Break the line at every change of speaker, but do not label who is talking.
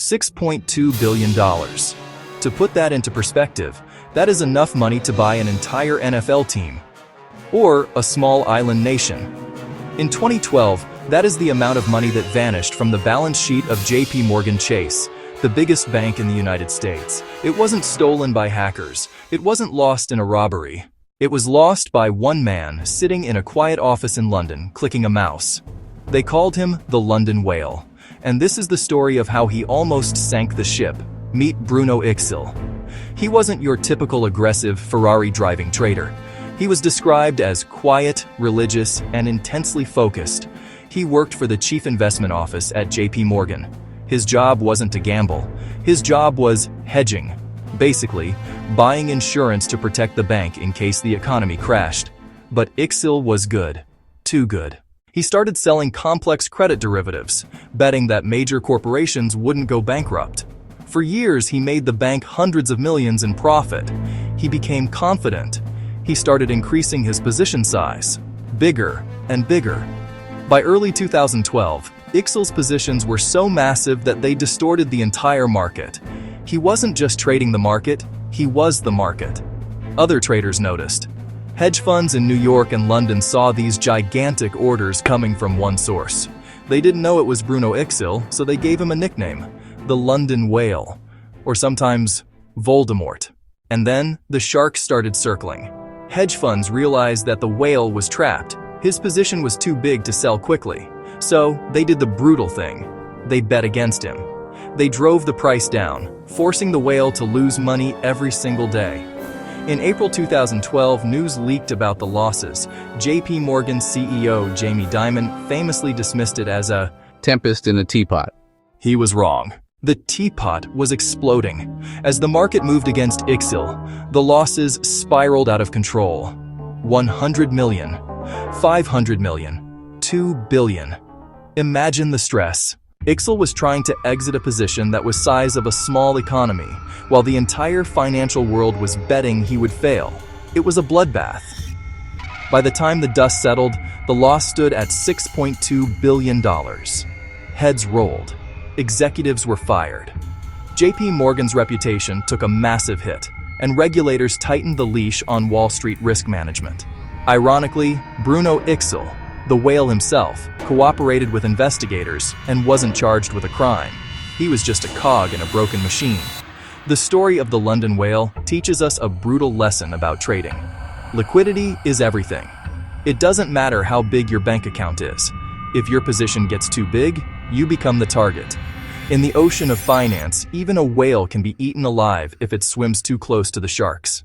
$6.2 billion. To put that into perspective, that is enough money to buy an entire NFL team, or a small island nation. In 2012, that is the amount of money that vanished from the balance sheet of JPMorgan Chase, the biggest bank in the United States. It wasn't stolen by hackers. It wasn't lost in a robbery. It was lost by one man sitting in a quiet office in London, clicking a mouse. They called him the London Whale. And this is the story of how he almost sank the ship. Meet Bruno Ixel. He wasn't your typical aggressive Ferrari-driving trader. He was described as quiet, religious, and intensely focused. He worked for the chief investment office at JP Morgan. His job wasn't to gamble. His job was hedging. Basically, buying insurance to protect the bank in case the economy crashed. But Ixil was good. Too good. He started selling complex credit derivatives, betting that major corporations wouldn't go bankrupt. For years, he made the bank hundreds of millions in profit. He became confident. He started increasing his position size, bigger and bigger. By early 2012, Ixil's positions were so massive that they distorted the entire market. He wasn't just trading the market, he was the market. Other traders noticed. Hedge funds in New York and London saw these gigantic orders coming from one source. They didn't know it was Bruno Ixel, so they gave him a nickname, the London Whale, or sometimes Voldemort. And then the sharks started circling. Hedge funds realized that the whale was trapped. His position was too big to sell quickly. So they did the brutal thing. They bet against him. They drove the price down, forcing the whale to lose money every single day. In April 2012, news leaked about the losses. JP Morgan CEO Jamie Dimon famously dismissed it as a
tempest in a teapot.
He was wrong. The teapot was exploding. As the market moved against Ixil, the losses spiraled out of control. 100 million, 500 million, 2 billion. Imagine the stress. Ixil was trying to exit a position that was size of a small economy, while the entire financial world was betting he would fail. It was a bloodbath. By the time the dust settled, the loss stood at $6.2 billion. Heads rolled. Executives were fired. JP Morgan's reputation took a massive hit, and regulators tightened the leash on Wall Street risk management. Ironically, Bruno Ixel, the whale himself, cooperated with investigators and wasn't charged with a crime. He was just a cog in a broken machine. The story of the London Whale teaches us a brutal lesson about trading. Liquidity is everything. It doesn't matter how big your bank account is. If your position gets too big, you become the target. In the ocean of finance, even a whale can be eaten alive if it swims too close to the sharks.